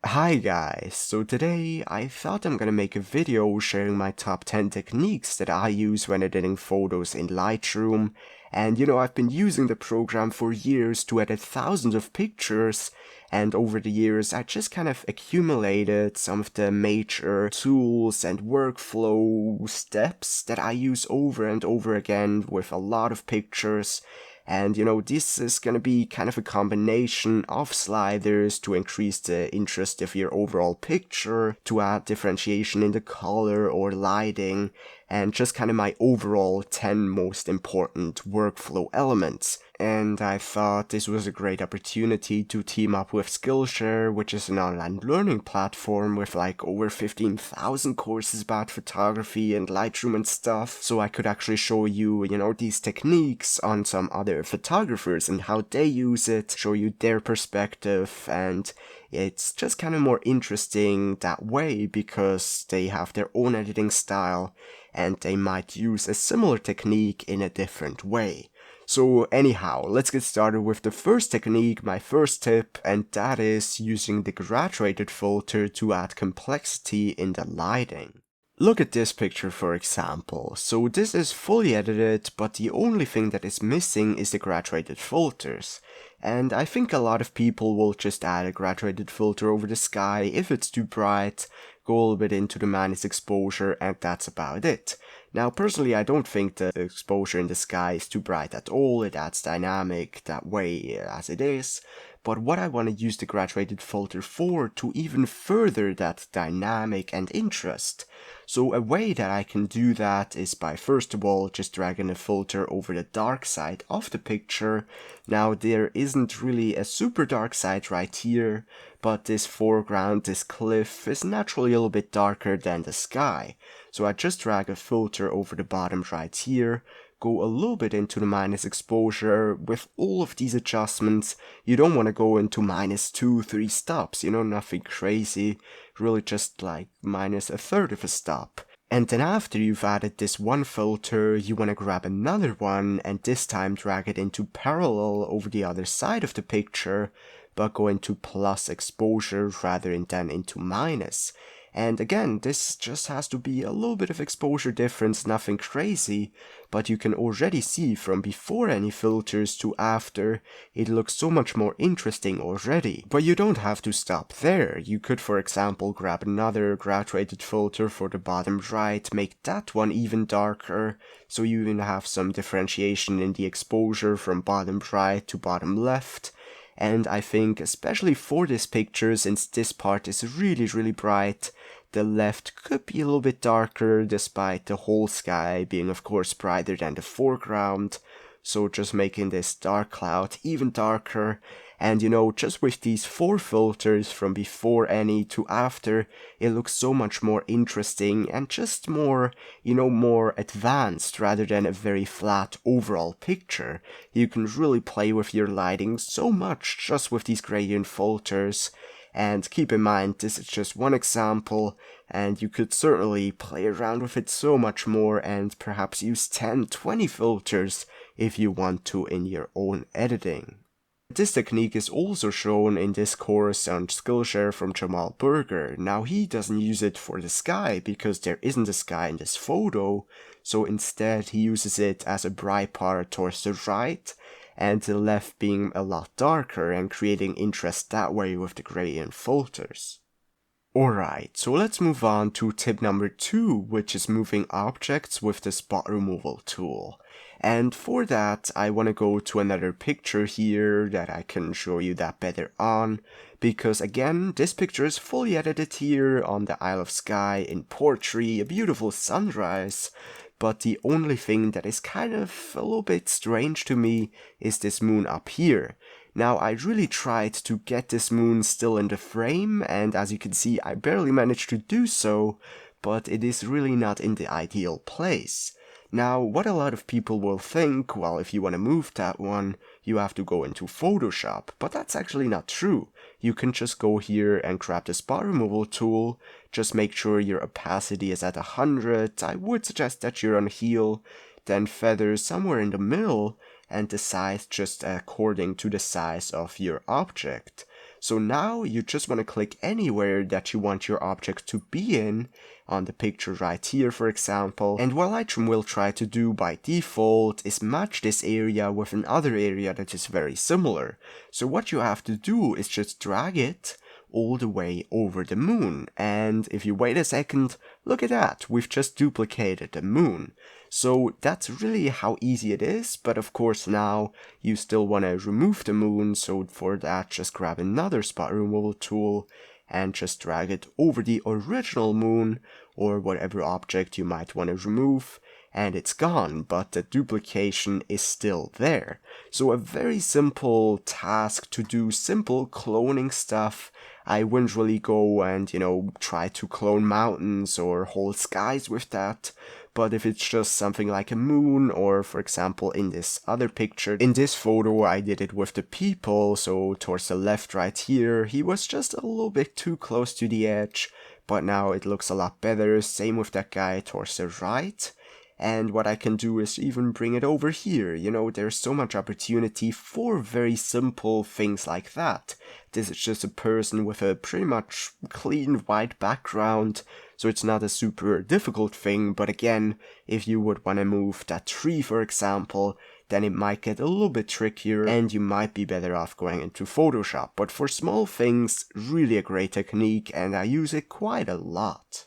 Hi guys, so today I thought I'm gonna make a video sharing my top 10 techniques that I use when editing photos in Lightroom. And I've been using the program for years to edit thousands of pictures, and over the years I just kind of accumulated some of the major tools and workflow steps that I use over and over again with a lot of pictures. And this is going to be kind of a combination of sliders to increase the interest of your overall picture, to add differentiation in the color or lighting, and just kind of my overall 10 most important workflow elements. And I thought this was a great opportunity to team up with Skillshare, which is an online learning platform with like over 15,000 courses about photography and Lightroom and stuff. So I could actually show you, these techniques on some other photographers and how they use it, show you their perspective, and it's just kind of more interesting that way because they have their own editing style and they might use a similar technique in a different way. So anyhow, let's get started with the first technique, my first tip, and that is using the graduated filter to add complexity in the lighting. Look at this picture for example. So this is fully edited, but the only thing that is missing is the graduated filters. And I think a lot of people will just add a graduated filter over the sky if it's too bright, go a little bit into the minus exposure, and that's about it. Now personally I don't think the exposure in the sky is too bright at all, it adds dynamic that way as it is, but what I want to use the graduated filter for to even further that dynamic and interest. So a way that I can do that is by first of all just dragging a filter over the dark side of the picture. Now there isn't really a super dark side right here, but this foreground, this cliff, is naturally a little bit darker than the sky. So I just drag a filter over the bottom right here, go a little bit into the minus exposure. With all of these adjustments, you don't want to go into -2, 3 stops, nothing crazy, really just like minus a third of a stop. And then after you've added this one filter, you want to grab another one and this time drag it into parallel over the other side of the picture, but go into plus exposure rather than into minus. And again, this just has to be a little bit of exposure difference, nothing crazy, but you can already see from before any filters to after, it looks so much more interesting already. But you don't have to stop there. You could, for example, grab another graduated filter for the bottom right, make that one even darker, so you even have some differentiation in the exposure from bottom right to bottom left. And I think especially for this picture, since this part is really bright, the left could be a little bit darker despite the whole sky being of course brighter than the foreground. So just making this dark cloud even darker, and just with these 4 filters from before any to after, it looks so much more interesting and just more, more advanced rather than a very flat overall picture. You can really play with your lighting so much just with these gradient filters. And keep in mind, this is just one example, and you could certainly play around with it so much more and perhaps use 10, 20 filters if you want to in your own editing. This technique is also shown in this course on Skillshare from Jamal Berger. Now he doesn't use it for the sky because there isn't a sky in this photo, so instead he uses it as a bright part towards the right, and the left being a lot darker and creating interest that way with the gradient filters. Alright, so let's move on to tip number 2, which is moving objects with the spot removal tool. And for that, I want to go to another picture here that I can show you that better on, because again, this picture is fully edited here on the Isle of Skye in Portree, a beautiful sunrise. But the only thing that is kind of a little bit strange to me is this moon up here. Now I really tried to get this moon still in the frame, and as you can see I barely managed to do so, but it is really not in the ideal place. Now what a lot of people will think, well, if you want to move that one, you have to go into Photoshop, but that's actually not true. You can just go here and grab the spot removal tool, just make sure your opacity is at 100, I would suggest that you're on heal, then feather somewhere in the middle, and the size just according to the size of your object. So now you just want to click anywhere that you want your object to be in, on the picture right here for example, and what Lightroom will try to do by default is match this area with another area that is very similar. So what you have to do is just drag it all the way over the moon, and if you wait a second, look at that, we've just duplicated the moon. So that's really how easy it is, but of course now you still want to remove the moon, so for that just grab another spot removal tool and just drag it over the original moon or whatever object you might want to remove, and it's gone, but the duplication is still there. So a very simple task to do simple cloning stuff. I wouldn't really go and, try to clone mountains or whole skies with that. But if it's just something like a moon, or for example in this other picture, in this photo I did it with the people, so towards the left right here, he was just a little bit too close to the edge, but now it looks a lot better. Same with that guy towards the right. And what I can do is even bring it over here. There's so much opportunity for very simple things like that. This is just a person with a pretty much clean white background, so it's not a super difficult thing, but again, if you would want to move that tree for example, then it might get a little bit trickier and you might be better off going into Photoshop. But for small things, really a great technique, and I use it quite a lot.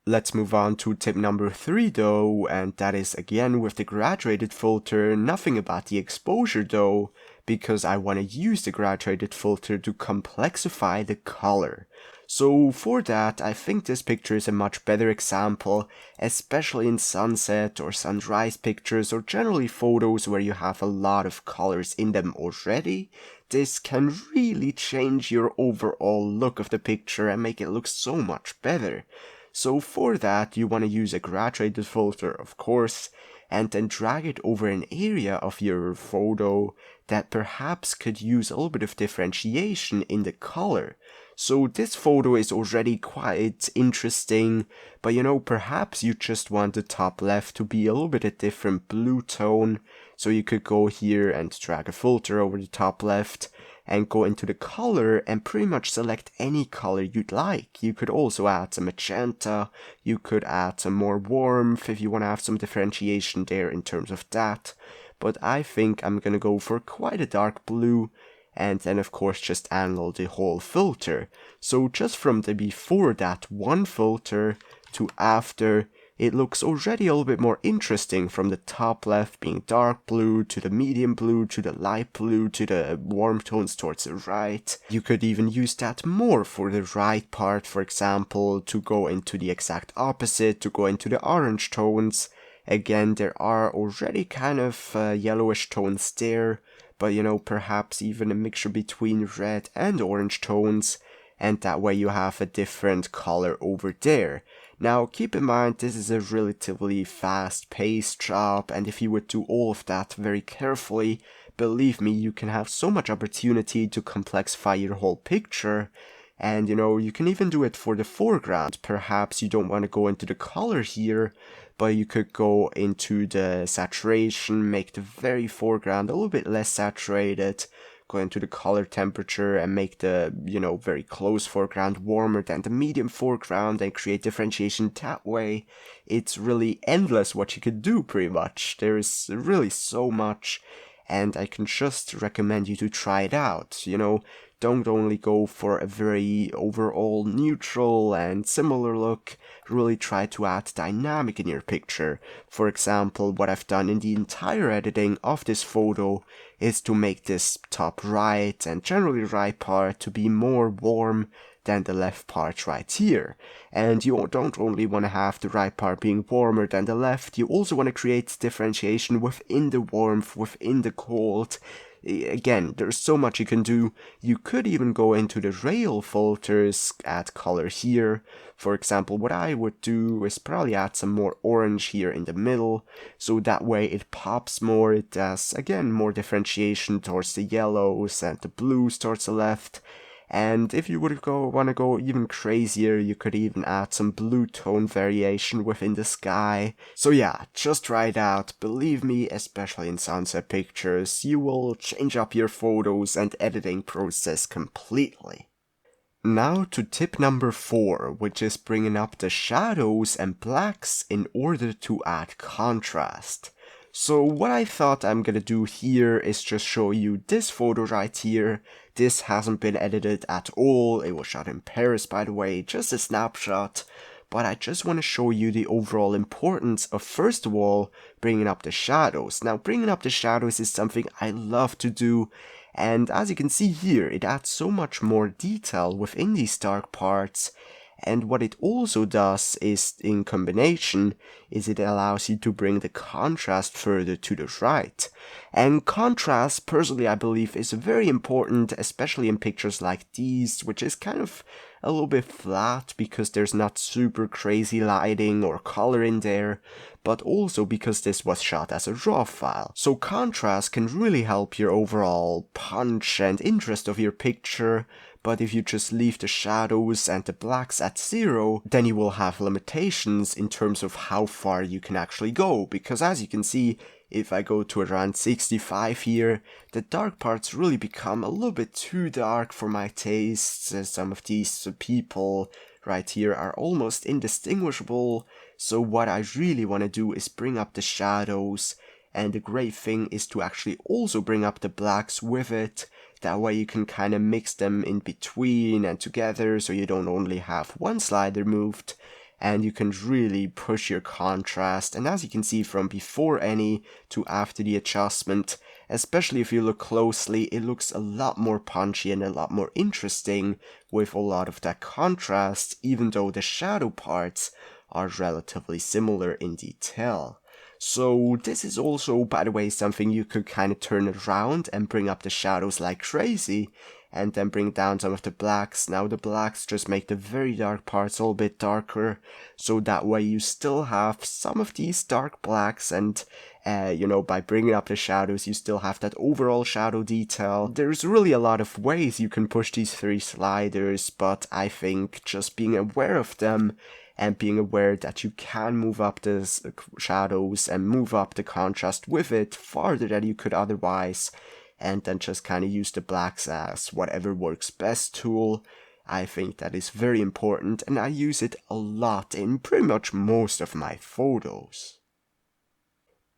Let's move on to tip number 3 though, and that is again with the graduated filter. Nothing about the exposure though, because I want to use the graduated filter to complexify the color. So for that, I think this picture is a much better example, especially in sunset or sunrise pictures, or generally photos where you have a lot of colors in them already. This can really change your overall look of the picture and make it look so much better. So for that, you want to use a graduated filter, of course, and then drag it over an area of your photo that perhaps could use a little bit of differentiation in the color. So this photo is already quite interesting, but perhaps you just want the top left to be a little bit a different blue tone. So you could go here and drag a filter over the top left and go into the color and pretty much select any color you'd like. You could also add some magenta, you could add some more warmth if you want to have some differentiation there in terms of that. But I think I'm gonna go for quite a dark blue, and then of course just angle the whole filter. So just from the before that one filter to after, it looks already a little bit more interesting, from the top left being dark blue, to the medium blue, to the light blue, to the warm tones towards the right. You could even use that more for the right part, for example, to go into the exact opposite, to go into the orange tones. Again, there are already kind of yellowish tones there, but perhaps even a mixture between red and orange tones, and that way you have a different color over there. Now keep in mind, this is a relatively fast-paced job, and if you would do all of that very carefully, believe me, you can have so much opportunity to complexify your whole picture. And you can even do it for the foreground. Perhaps you don't want to go into the color here, but you could go into the saturation, make the very foreground a little bit less saturated, go into the color temperature and make the, very close foreground warmer than the medium foreground and create differentiation that way. It's really endless what you could do pretty much. There is really so much, and I can just recommend you to try it out. Don't only go for a very overall neutral and similar look, really try to add dynamic in your picture. For example, what I've done in the entire editing of this photo is to make this top right and generally right part to be more warm than the left part right here. And you don't only want to have the right part being warmer than the left, you also want to create differentiation within the warmth, within the cold. Again, there's so much you can do. You could even go into the rail filters, add color here. For example, what I would do is probably add some more orange here in the middle, so that way it pops more. It does, again, more differentiation towards the yellows and the blues towards the left. And if you would want to go even crazier, you could even add some blue tone variation within the sky. So yeah, just try it out. Believe me, especially in sunset pictures, you will change up your photos and editing process completely. Now to tip number 4, which is bringing up the shadows and blacks in order to add contrast. So what I thought I'm gonna do here is just show you this photo right here. This hasn't been edited at all. It was shot in Paris, by the way, just a snapshot. But I just want to show you the overall importance of, first of all, bringing up the shadows. Now, bringing up the shadows is something I love to do. And as you can see here, it adds so much more detail within these dark parts. And what it also does is, in combination, is it allows you to bring the contrast further to the right. And contrast, personally, I believe, is very important, especially in pictures like these, which is kind of a little bit flat because there's not super crazy lighting or color in there, but also because this was shot as a RAW file. So contrast can really help your overall punch and interest of your picture. But if you just leave the shadows and the blacks at 0, then you will have limitations in terms of how far you can actually go. Because as you can see, if I go to around 65 here, the dark parts really become a little bit too dark for my tastes. Some of these people right here are almost indistinguishable. So what I really want to do is bring up the shadows. And the great thing is to actually also bring up the blacks with it. That way you can kind of mix them in between and together, so you don't only have one slider moved, and you can really push your contrast. And as you can see, from before any to after the adjustment, especially if you look closely, it looks a lot more punchy and a lot more interesting with a lot of that contrast, even though the shadow parts are relatively similar in detail. So this is also, by the way, something you could kind of turn around and bring up the shadows like crazy, and then bring down some of the blacks. Now the blacks just make the very dark parts a little bit darker, so that way you still have some of these dark blacks, and by bringing up the shadows you still have that overall shadow detail. There's really a lot of ways you can push these 3 sliders, but I think just being aware of them and being aware that you can move up the shadows and move up the contrast with it farther than you could otherwise, and then just kind of use the blacks as whatever works best tool. I think that is very important, and I use it a lot in pretty much most of my photos.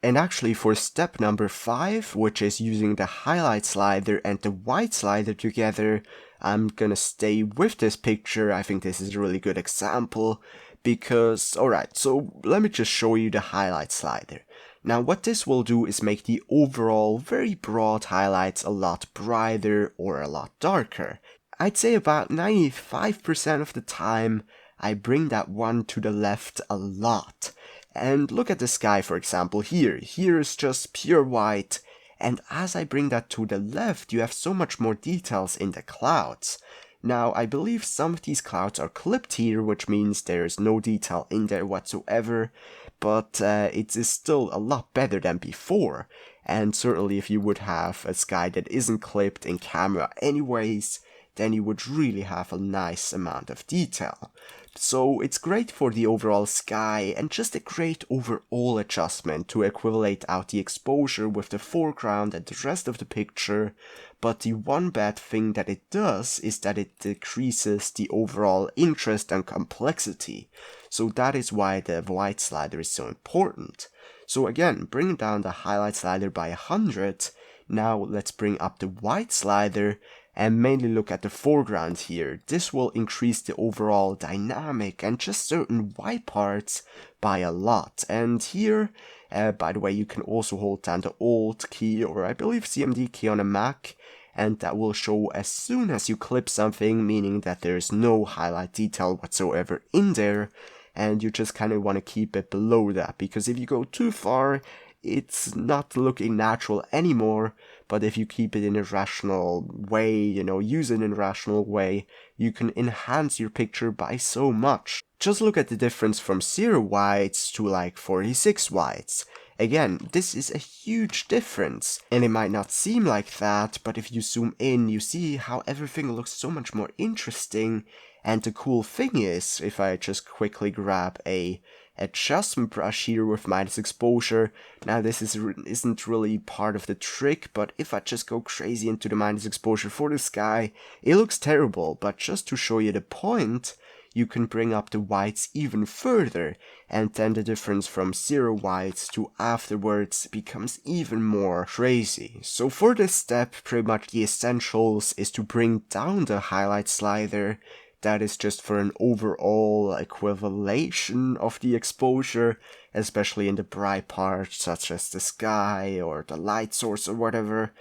And actually for step number 5, which is using the highlight slider and the white slider together, I'm gonna stay with this picture. I think this is a really good example because, alright, so let me just show you the highlight slider. Now what this will do is make the overall very broad highlights a lot brighter or a lot darker. I'd say about 95% of the time I bring that one to the left a lot. And look at the sky, for example, here. Here is just pure white, and as I bring that to the left, you have so much more details in the clouds. Now, I believe some of these clouds are clipped here, which means there's no detail in there whatsoever, but it is still a lot better than before. And certainly if you would have a sky that isn't clipped in camera anyways, then you would really have a nice amount of detail. So it's great for the overall sky and just a great overall adjustment to equivalate out the exposure with the foreground and the rest of the picture. But the one bad thing that it does is that it decreases the overall interest and complexity. So that is why the white slider is so important. So again, bring down the highlight slider by 100. Now let's bring up the white slider and mainly look at the foreground here. This will increase the overall dynamic and just certain white parts by a lot. And here, by the way, you can also hold down the Alt key or I believe CMD key on a Mac, and that will show as soon as you clip something, meaning that there's no highlight detail whatsoever in there, and you just kind of want to keep it below that, because if you go too far, it's not looking natural anymore. But if you keep it in a rational way, use it in a rational way, you can enhance your picture by so much. Just look at the difference from 0 whites to like 46 whites. Again, this is a huge difference, and it might not seem like that, but if you zoom in, you see how everything looks so much more interesting. And the cool thing is, if I just quickly grab a adjustment brush here with minus exposure, now this isn't really part of the trick, but if I just go crazy into the minus exposure for the sky, it looks terrible, but just to show you the point, you can bring up the whites even further, and then the difference from 0 whites to afterwards becomes even more crazy. So for this step, pretty much the essentials is to bring down the highlight slider. That is just for an overall equivalation of the exposure, especially in the bright parts such as the sky or the light source or whatever.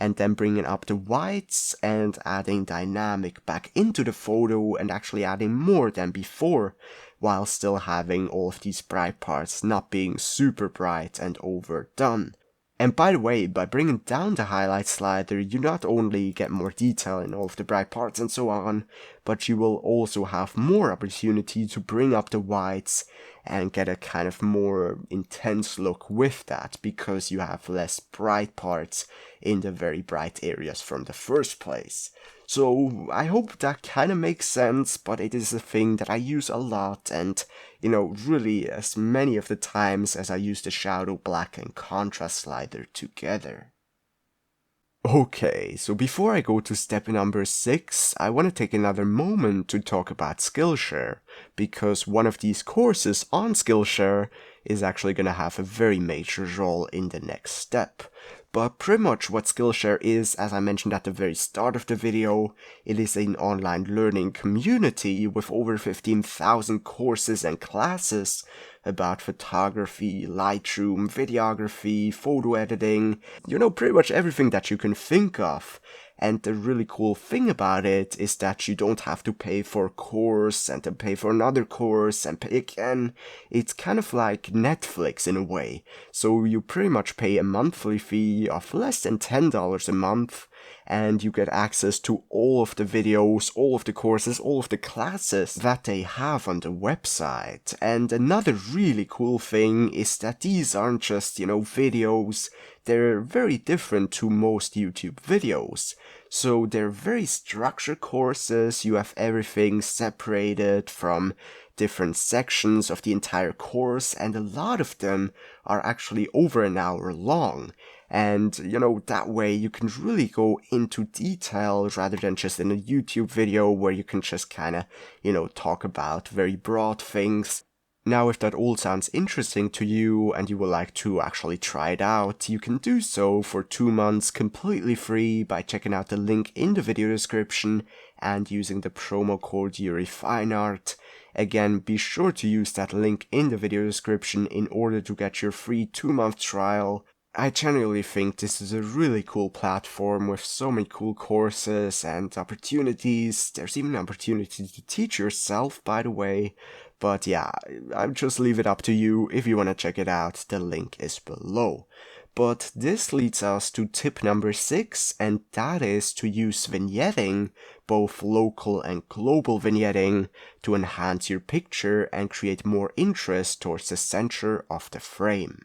And then bringing up the whites and adding dynamic back into the photo and actually adding more than before, while still having all of these bright parts not being super bright and overdone. And by the way, by bringing down the highlight slider, you not only get more detail in all of the bright parts and so on, but you will also have more opportunity to bring up the whites and get a kind of more intense look with that, because you have less bright parts in the very bright areas from the first place. So I hope that kind of makes sense, but it is a thing that I use a lot, and really as many of the times as I use the shadow, black and contrast slider together. Okay, so before I go to step number 6, I want to take another moment to talk about Skillshare, because one of these courses on Skillshare is actually going to have a very major role in the next step. But pretty much what Skillshare is, as I mentioned at the very start of the video, it is an online learning community with over 15,000 courses and classes about photography, Lightroom, videography, photo editing, pretty much everything that you can think of. And the really cool thing about it is that you don't have to pay for a course and then pay for another course and pay again. It's kind of like Netflix in a way. So you pretty much pay a monthly fee of less than $10 a month, and you get access to all of the videos, all of the courses, all of the classes that they have on the website. And another really cool thing is that these aren't just, videos. They're very different to most YouTube videos. So they're very structured courses. You have everything separated from different sections of the entire course, and a lot of them are actually over an hour long. And, that way you can really go into detail rather than just in a YouTube video where you can just kind of, talk about very broad things. Now, if that all sounds interesting to you and you would like to actually try it out, you can do so for 2 months completely free by checking out the link in the video description and using the promo code YuriFineart. Again, be sure to use that link in the video description in order to get your free 2-month trial. I genuinely think this is a really cool platform with so many cool courses and opportunities. There's even an opportunity to teach yourself, by the way. But yeah, I'll just leave it up to you. If you want to check it out, the link is below. But this leads us to tip number 6, and that is to use vignetting, both local and global vignetting, to enhance your picture and create more interest towards the center of the frame.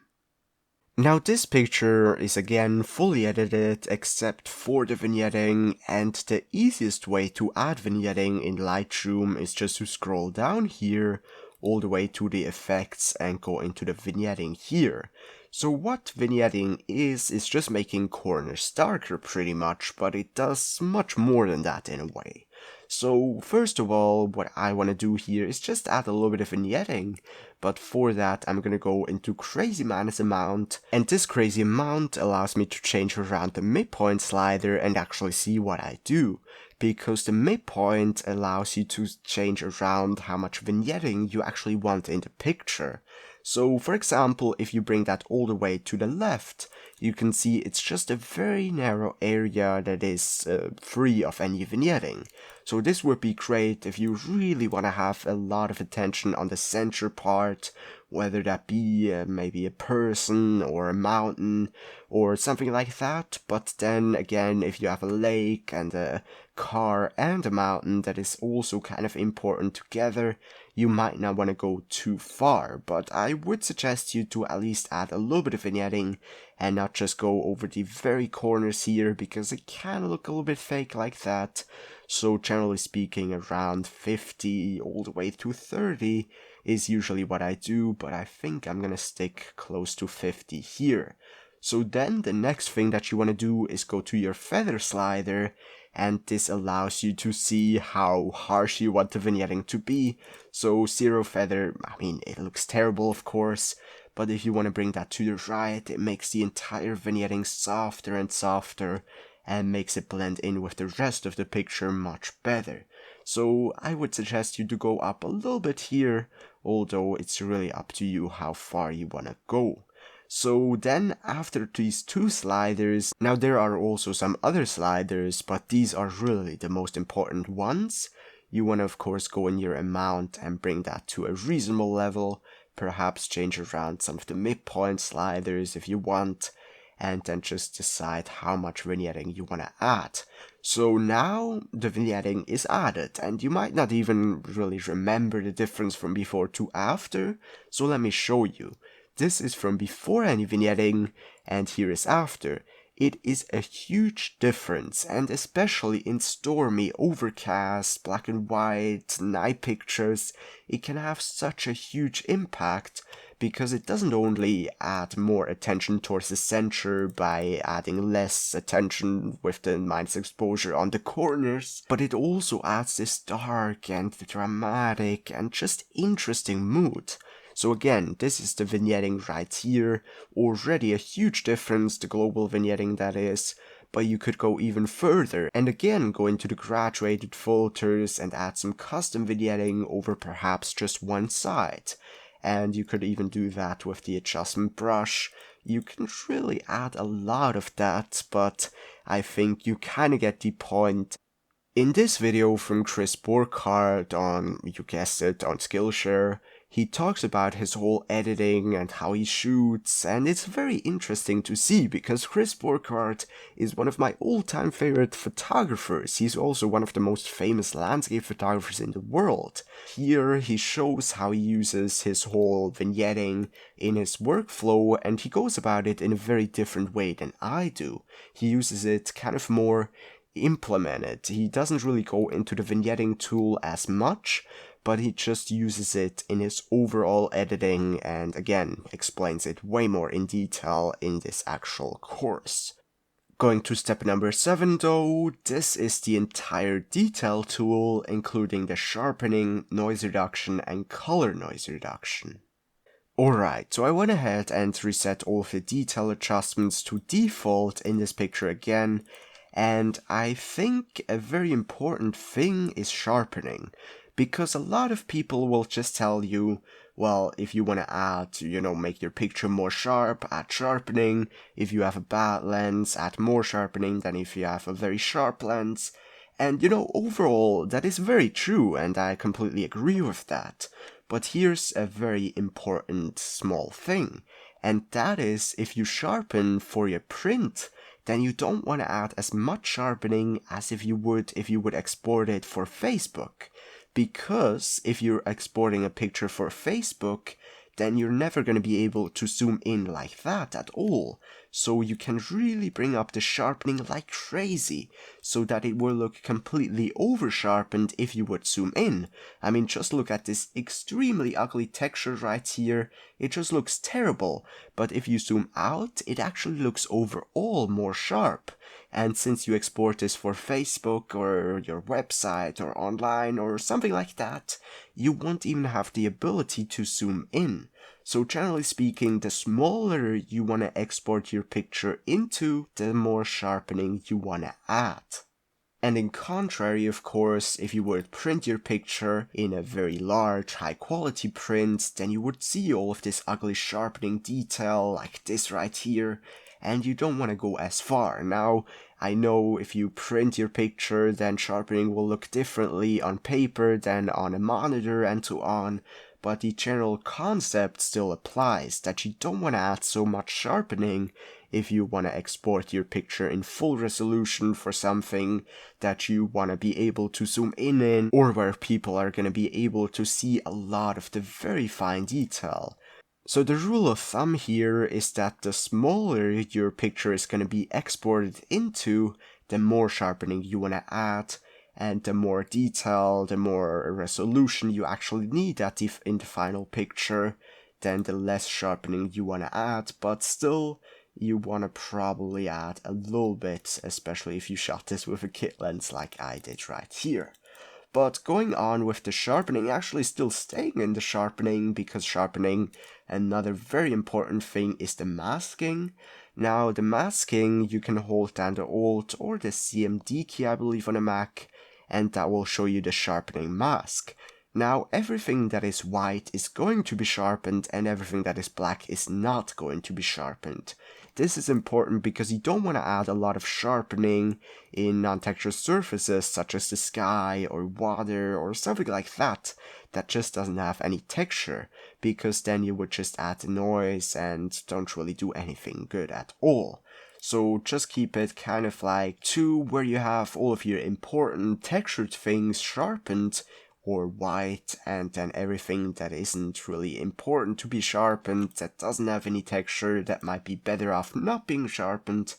Now this picture is again fully edited except for the vignetting, and the easiest way to add vignetting in Lightroom is just to scroll down here all the way to the effects and go into the vignetting here. So what vignetting is just making corners darker pretty much, but it does much more than that in a way. So first of all, what I want to do here is just add a little bit of vignetting, but for that I'm gonna go into crazy minus amount, and this crazy amount allows me to change around the midpoint slider and actually see what I do, because the midpoint allows you to change around how much vignetting you actually want in the picture. So for example, if you bring that all the way to the left, you can see it's just a very narrow area that is free of any vignetting. So this would be great if you really want to have a lot of attention on the center part, whether that be maybe a person or a mountain or something like that. But then again, if you have a lake and a car and a mountain, that is also kind of important together, you might not want to go too far. But I would suggest you to at least add a little bit of vignetting and not just go over the very corners here, because it can look a little bit fake like that. So generally speaking, around 50 all the way to 30 is usually what I do, but I think I'm gonna stick close to 50 here. So then the next thing that you want to do is go to your feather slider, and this allows you to see how harsh you want the vignetting to be. So 0 feather, I mean, it looks terrible of course, but if you want to bring that to the right, it makes the entire vignetting softer and softer and makes it blend in with the rest of the picture much better. So I would suggest you to go up a little bit here, although it's really up to you how far you want to go. So then after these 2 sliders, now there are also some other sliders, but these are really the most important ones. You want to of course go in your amount and bring that to a reasonable level, perhaps change around some of the midpoint sliders if you want, and then just decide how much vignetting you want to add. So now the vignetting is added, and you might not even really remember the difference from before to after, so let me show you. This is from before any vignetting, and here is after. It is a huge difference, and especially in stormy, overcast, black and white, night pictures, it can have such a huge impact, because it doesn't only add more attention towards the center by adding less attention with the minus exposure on the corners, but it also adds this dark and dramatic and just interesting mood. So again, this is the vignetting right here, already a huge difference, the global vignetting that is, but you could go even further and again go into the graduated filters and add some custom vignetting over perhaps just one side. And you could even do that with the adjustment brush. You can really add a lot of that, but I think you kinda get the point. In this video from Chris Burkhardt on, you guessed it, on Skillshare, he talks about his whole editing and how he shoots, and it's very interesting to see because Chris Burkhardt is one of my all-time favorite photographers. He's also one of the most famous landscape photographers in the world. Here he shows how he uses his whole vignetting in his workflow, and he goes about it in a very different way than I do. He uses it kind of more implemented. He doesn't really go into the vignetting tool as much, but he just uses it in his overall editing and again explains it way more in detail in this actual course. Going to step number 7 though, this is the entire detail tool, including the sharpening, noise reduction and color noise reduction. Alright, so I went ahead and reset all of the detail adjustments to default in this picture again, and I think a very important thing is sharpening. Because a lot of people will just tell you, well, if you want to add, make your picture more sharp, add sharpening. If you have a bad lens, add more sharpening than if you have a very sharp lens. And, overall, that is very true, and I completely agree with that. But here's a very important small thing, and that is if you sharpen for your print, then you don't want to add as much sharpening as if you would export it for Facebook. Because if you're exporting a picture for Facebook, then you're never going to be able to zoom in like that at all. So you can really bring up the sharpening like crazy, so that it will look completely over sharpened if you would zoom in. I mean, just look at this extremely ugly texture right here. It just looks terrible, but if you zoom out, it actually looks overall more sharp. And since you export this for Facebook or your website or online or something like that, you won't even have the ability to zoom in. So generally speaking, the smaller you want to export your picture into, the more sharpening you want to add. And in contrary, of course, if you would print your picture in a very large, high quality print, then you would see all of this ugly sharpening detail like this right here, and you don't want to go as far. Now, I know if you print your picture, then sharpening will look differently on paper than on a monitor and so on, but the general concept still applies, that you don't want to add so much sharpening if you want to export your picture in full resolution for something that you want to be able to zoom in, or where people are going to be able to see a lot of the very fine detail. So the rule of thumb here is that the smaller your picture is going to be exported into, the more sharpening you want to add, and the more detail, the more resolution you actually need in the final picture, then the less sharpening you want to add, but still you want to probably add a little bit, especially if you shot this with a kit lens like I did right here. But going on with the sharpening, actually still staying in the sharpening, because sharpening, another very important thing is the masking. Now the masking, you can hold down the Alt or the CMD key, I believe, on a Mac, and that will show you the sharpening mask. Now everything that is white is going to be sharpened, and everything that is black is not going to be sharpened. This is important because you don't want to add a lot of sharpening in non-textured surfaces such as the sky or water or something like that just doesn't have any texture, because then you would just add noise and don't really do anything good at all. So just keep it kind of like to where you have all of your important textured things sharpened or white, and then everything that isn't really important to be sharpened, that doesn't have any texture, that might be better off not being sharpened,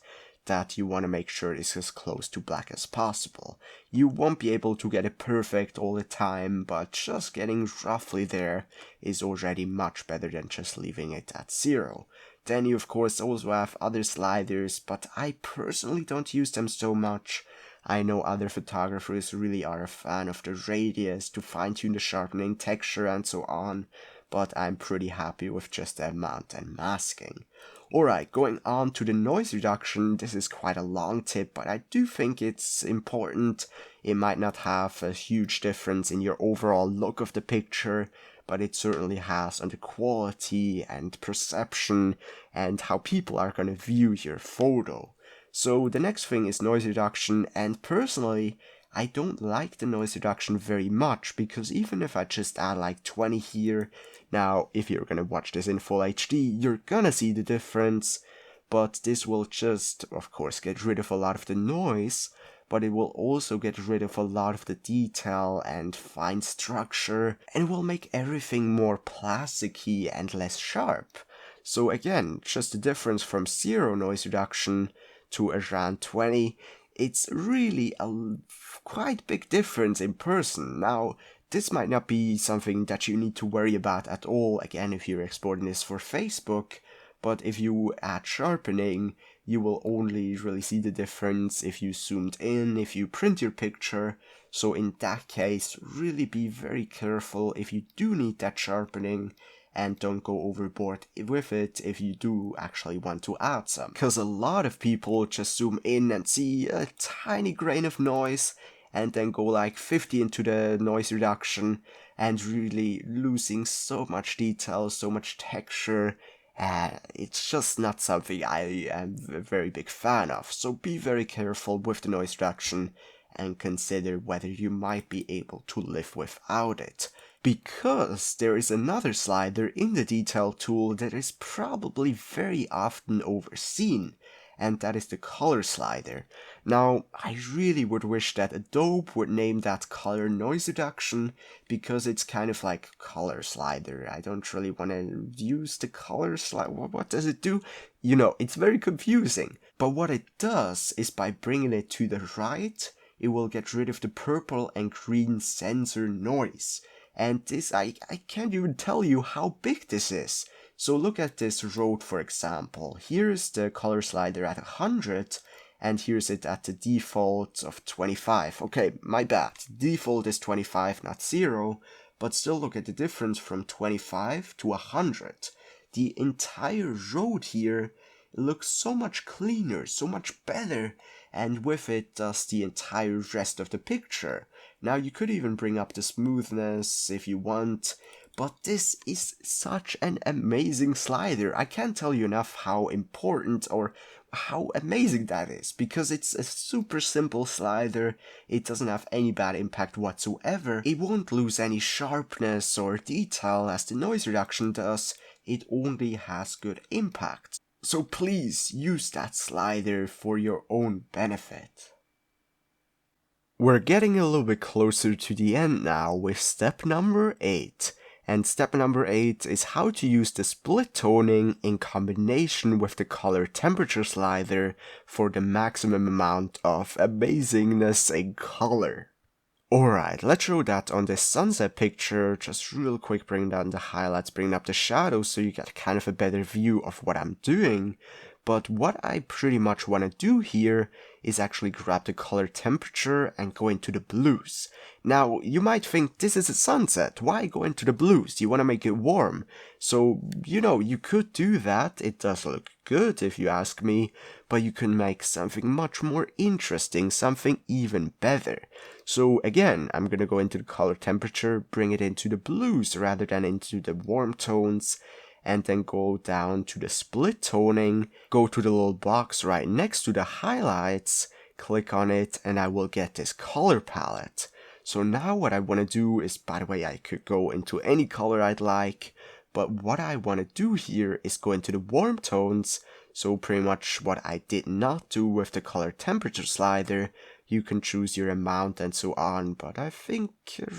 that you want to make sure is as close to black as possible. You won't be able to get it perfect all the time, but just getting roughly there is already much better than just leaving it at 0. Then you of course also have other sliders, but I personally don't use them so much. I know other photographers really are a fan of the radius to fine-tune the sharpening, texture and so on, but I'm pretty happy with just the amount and masking. Alright, going on to the noise reduction, this is quite a long tip, but I do think it's important. It might not have a huge difference in your overall look of the picture, but it certainly has on the quality and perception and how people are going to view your photo. So the next thing is noise reduction, and personally, I don't like the noise reduction very much, because even if I just add like 20 here, now if you're gonna watch this in full HD, you're gonna see the difference, but this will just, of course, get rid of a lot of the noise, but it will also get rid of a lot of the detail and fine structure, and it will make everything more plasticky and less sharp. So again, just the difference from 0 noise reduction to around 20, it's really a quite big difference in person. Now, this might not be something that you need to worry about at all, again, if you're exporting this for Facebook, but if you add sharpening, you will only really see the difference if you zoomed in, if you print your picture. So in that case, really be very careful if you do need that sharpening, and don't go overboard with it if you do actually want to add some. Because a lot of people just zoom in and see a tiny grain of noise and then go like 50 into the noise reduction and really losing so much detail, so much texture. It's just not something I am a very big fan of. So be very careful with the noise reduction and consider whether you might be able to live without it. Because there is another slider in the detail tool that is probably very often overseen, and that is the color slider. Now, I really would wish that Adobe would name that color noise reduction, because it's kind of like color slider. I don't really want to use the color slider. What does it do? You know, it's very confusing. But what it does is by bringing it to the right, it will get rid of the purple and green sensor noise. And this, I can't even tell you how big this is. So look at this road, for example. Here's the color slider at 100, and here's it at the default of 25. Okay, my bad. Default is 25, not 0, but still look at the difference from 25 to 100. The entire road here looks so much cleaner, so much better, and with it does the entire rest of the picture. Now you could even bring up the smoothness if you want, but this is such an amazing slider. I can't tell you enough how important or how amazing that is, because it's a super simple slider. It doesn't have any bad impact whatsoever. It won't lose any sharpness or detail as the noise reduction does. It only has good impact. So please use that slider for your own benefit. We're getting a little bit closer to the end now with step number 8. And step number 8 is how to use the split toning in combination with the color temperature slider for the maximum amount of amazingness in color. Alright, let's show that on this sunset picture. Just real quick, bring down the highlights, bring up the shadows so you get kind of a better view of what I'm doing. But what I pretty much want to do here is actually grab the color temperature and go into the blues. Now, you might think this is a sunset, why go into the blues? You want to make it warm. So, you could do that, it does look good if you ask me, but you can make something much more interesting, something even better. So again, I'm gonna go into the color temperature, bring it into the blues rather than into the warm tones, and then go down to the split toning, go to the little box right next to the highlights, click on it, and I will get this color palette. So now what I want to do is, by the way, I could go into any color I'd like, but what I want to do here is go into the warm tones, so pretty much what I did not do with the color temperature slider. You can choose your amount and so on, but I think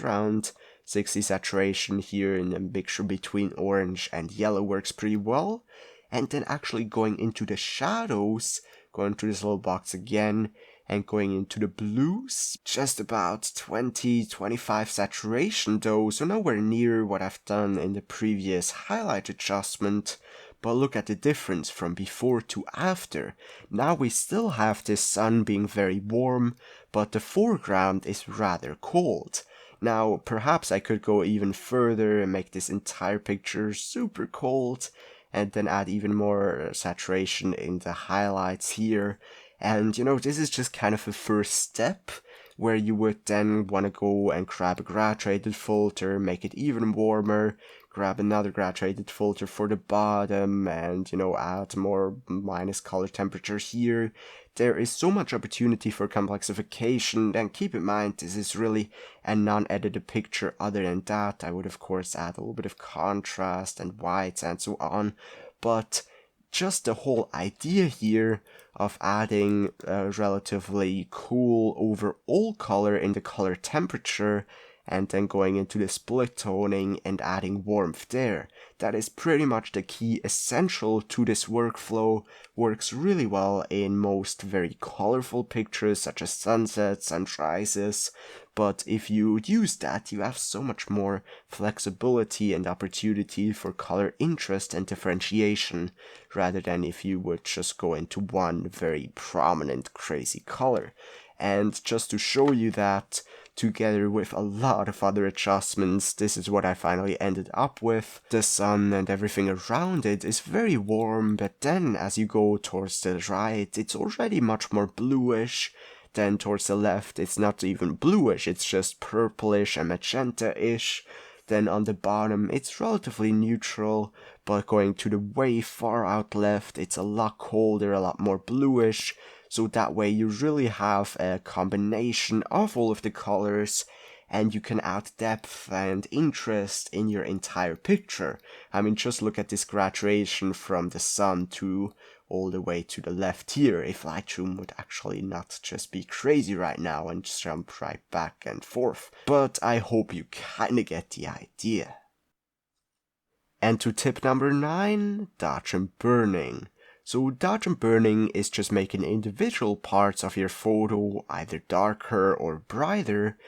around 60 saturation here in a mixture between orange and yellow works pretty well. And then actually going into the shadows, going to this little box again, and going into the blues, just about 20-25 saturation though, so nowhere near what I've done in the previous highlight adjustment. But look at the difference from before to after. Now we still have this sun being very warm, but the foreground is rather cold. Now perhaps I could go even further and make this entire picture super cold, and then add even more saturation in the highlights here. And this is just kind of a first step, where you would then want to go and grab a graduated filter, make it even warmer, grab another graduated filter for the bottom, and add more minus color temperature here. There is so much opportunity for complexification, and keep in mind this is really a non-edited picture. Other than that, I would of course add a little bit of contrast and whites and so on, but just the whole idea here of adding a relatively cool overall color in the color temperature and then going into the split toning and adding warmth there. That is pretty much the key essential to this workflow. Works really well in most very colorful pictures such as sunsets, sunrises, but if you use that, you have so much more flexibility and opportunity for color interest and differentiation, rather than if you would just go into one very prominent crazy color. And just to show you that, together with a lot of other adjustments, this is what I finally ended up with. The sun and everything around it is very warm, but then as you go towards the right, it's already much more bluish. Then towards the left, it's not even bluish, it's just purplish and magenta-ish. Then on the bottom, it's relatively neutral, but going to the way far out left, it's a lot colder, a lot more bluish. So that way you really have a combination of all of the colors, and you can add depth and interest in your entire picture. I mean, just look at this graduation from the sun to all the way to the left here, if Lightroom would actually not just be crazy right now and jump right back and forth. But I hope you kinda get the idea. And to tip number 9, dodge and burning. So dodge and burning is just making individual parts of your photo either darker or brighter,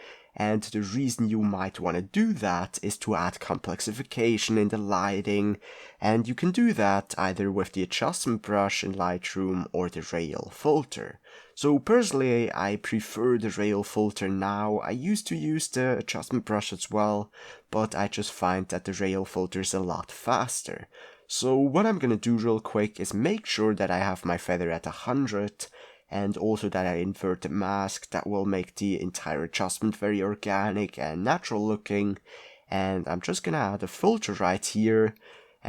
and the reason you might want to do that is to add complexification in the lighting, and you can do that either with the adjustment brush in Lightroom or the rail filter. So personally, I prefer the rail filter now. I used to use the adjustment brush as well, but I just find that the rail filter is a lot faster. So what I'm gonna do real quick is make sure that I have my feather at 100, and also that I invert the mask. That will make the entire adjustment very organic and natural looking. And I'm just gonna add a filter right here,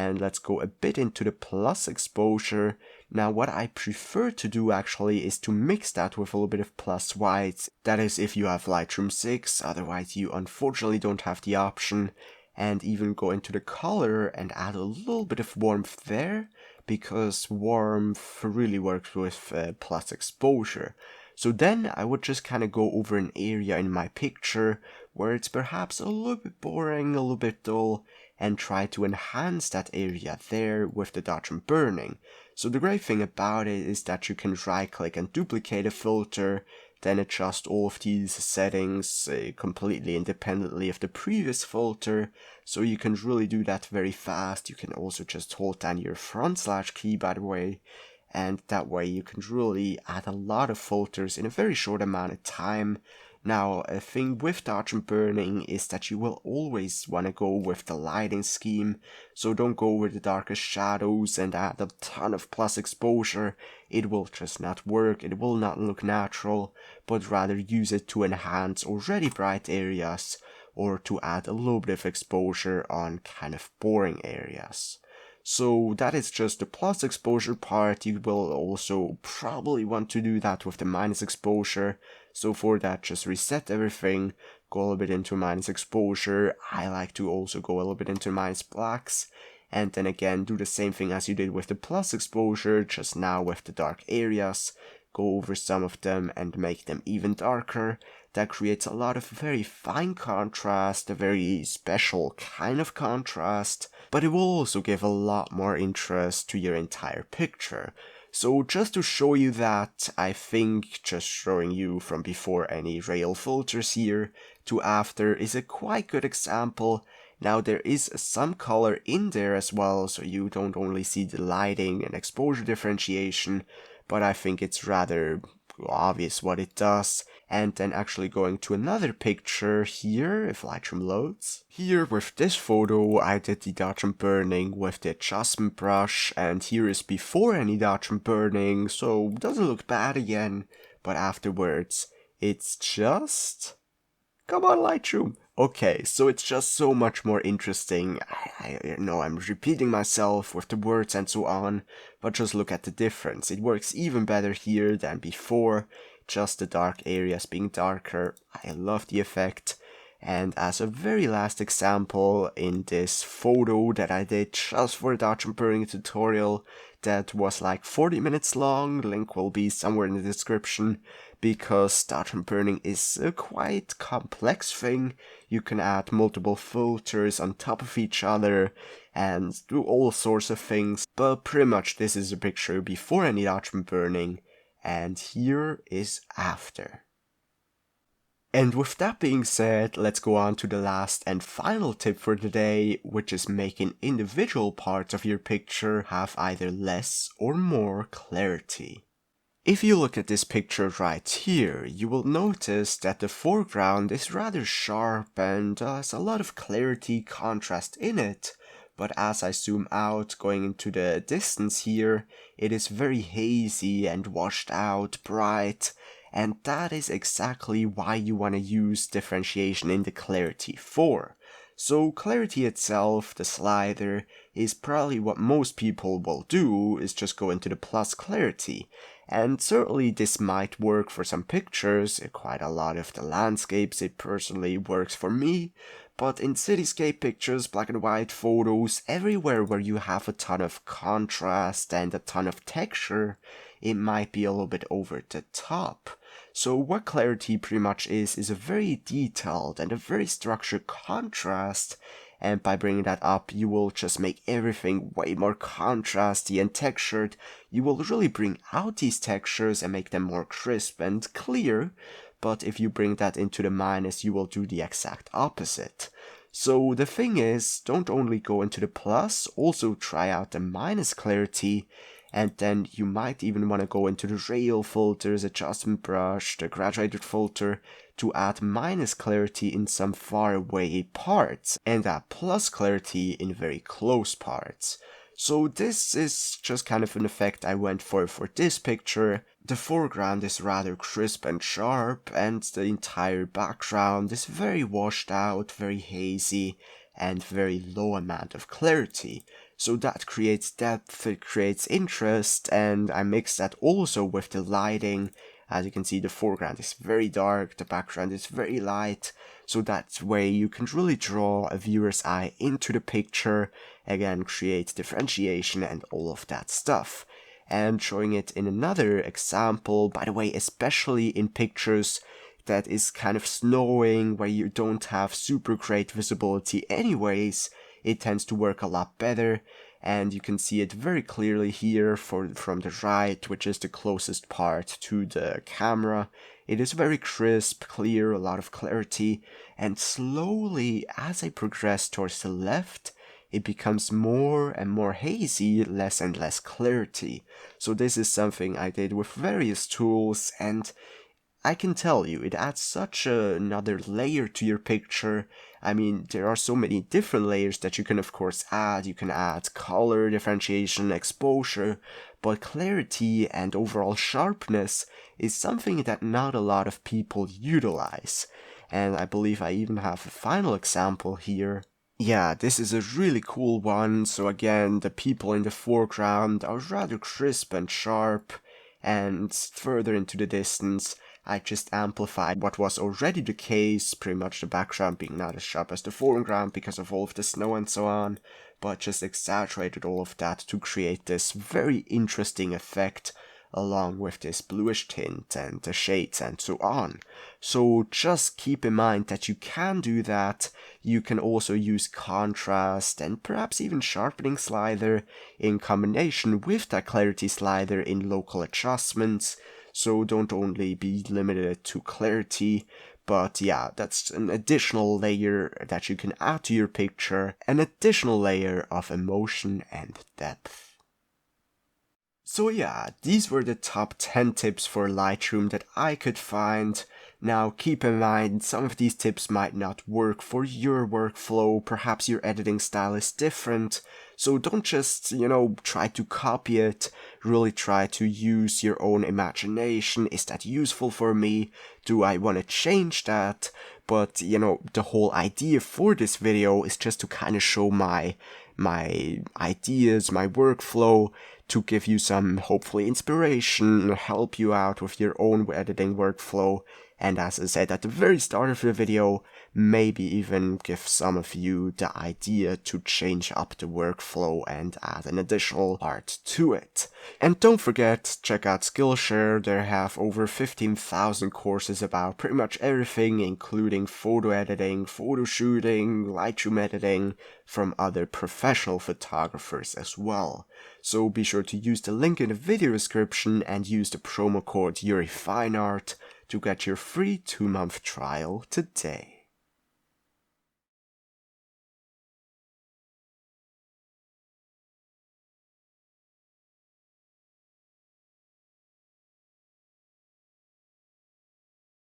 And let's go a bit into the plus exposure. Now what I prefer to do actually is to mix that with a little bit of plus white. That is if you have Lightroom 6, otherwise you unfortunately don't have the option. And even go into the color and add a little bit of warmth there, because warmth really works with plus exposure. So then I would just kind of go over an area in my picture where it's perhaps a little bit boring, a little bit dull, and try to enhance that area there with the dodge and burning. So the great thing about it is that you can right click and duplicate a filter, then adjust all of these settings completely independently of the previous filter, so you can really do that very fast. You can also just hold down your front slash key, by the way, and that way you can really add a lot of filters in a very short amount of time. Now, a thing with dodge and burning is that you will always want to go with the lighting scheme, so don't go with the darkest shadows and add a ton of plus exposure. It will just not work, it will not look natural, but rather use it to enhance already bright areas or to add a little bit of exposure on kind of boring areas. So that is just the plus exposure part. You will also probably want to do that with the minus exposure. So for that, just reset everything, go a little bit into minus exposure. I like to also go a little bit into minus blacks. And then again, do the same thing as you did with the plus exposure, just now with the dark areas. Go over some of them and make them even darker. That creates a lot of very fine contrast, a very special kind of contrast, but it will also give a lot more interest to your entire picture. So just to show you that, I think just showing you from before any rail filters here to after is a quite good example. Now there is some color in there as well, so you don't only see the lighting and exposure differentiation, but I think it's rather obvious what it does. And then actually going to another picture here, if Lightroom loads. Here with this photo, I did the dodge and burning with the adjustment brush, and here is before any dodge and burning, so it doesn't look bad again, but afterwards, it's just... Come on, Lightroom! Okay, so it's just so much more interesting. I know I'm repeating myself with the words and so on, but just look at the difference. It works even better here than before. Just the dark areas being darker. I love the effect. And as a very last example, in this photo that I did just for the dodge and burning tutorial that was like 40 minutes long, link will be somewhere in the description, because dodge and burning is a quite complex thing. You can add multiple filters on top of each other and do all sorts of things, but pretty much this is a picture before any dodge and burning. And here is after. And with that being said, let's go on to the last and final tip for today, which is making individual parts of your picture have either less or more clarity. If you look at this picture right here, you will notice that the foreground is rather sharp and has a lot of clarity, contrast in it. But as I zoom out, going into the distance here, it is very hazy and washed out, bright, and that is exactly why you want to use differentiation in the clarity for. So clarity itself, the slider, is probably what most people will do, is just go into the plus clarity. And certainly this might work for some pictures, quite a lot of the landscapes it personally works for me. But in cityscape pictures, black and white photos, everywhere where you have a ton of contrast and a ton of texture, it might be a little bit over the top. So what clarity pretty much is a very detailed and a very structured contrast, and by bringing that up, you will just make everything way more contrasty and textured. You will really bring out these textures and make them more crisp and clear. But if you bring that into the minus, you will do the exact opposite. So the thing is, don't only go into the plus, also try out the minus clarity, and then you might even want to go into the rail filters, adjustment brush, the graduated filter, to add minus clarity in some far away parts, and add plus clarity in very close parts. So this is just kind of an effect I went for this picture. The foreground is rather crisp and sharp, and the entire background is very washed out, very hazy, and very low amount of clarity. So that creates depth, it creates interest, and I mix that also with the lighting. As you can see, the foreground is very dark, the background is very light, so that way you can really draw a viewer's eye into the picture, again create differentiation and all of that stuff. And showing it in another example, by the way, especially in pictures that is kind of snowing, where you don't have super great visibility anyways, it tends to work a lot better. And you can see it very clearly here from the right, which is the closest part to the camera. It is very crisp, clear, a lot of clarity, and slowly as I progress towards the left, it becomes more and more hazy, less and less clarity. So this is something I did with various tools, and I can tell you, it adds such another layer to your picture. I mean, there are so many different layers that you can of course add. You can add color, differentiation, exposure, but clarity and overall sharpness is something that not a lot of people utilize. And I believe I even have a final example here. Yeah, this is a really cool one. So again, the people in the foreground are rather crisp and sharp, and further into the distance, I just amplified what was already the case, pretty much the background being not as sharp as the foreground because of all of the snow and so on, but just exaggerated all of that to create this very interesting effect along with this bluish tint and the shades and so on. So just keep in mind that you can do that. You can also use contrast and perhaps even sharpening slider in combination with that clarity slider in local adjustments. So don't only be limited to clarity, but yeah, that's an additional layer that you can add to your picture, an additional layer of emotion and depth. So yeah, these were the top 10 tips for Lightroom that I could find. Now keep in mind, some of these tips might not work for your workflow, perhaps your editing style is different, so don't just, try to copy it, really try to use your own imagination. Is that useful for me? Do I want to change that? But, the whole idea for this video is just to kind of show my ideas, my workflow, to give you some, hopefully, inspiration, help you out with your own editing workflow, and as I said at the very start of the video, maybe even give some of you the idea to change up the workflow and add an additional part to it. And don't forget, check out Skillshare. They have over 15,000 courses about pretty much everything, including photo editing, photo shooting, Lightroom editing, from other professional photographers as well. So be sure to use the link in the video description and use the promo code YuriFineart to get your free 2-month trial today.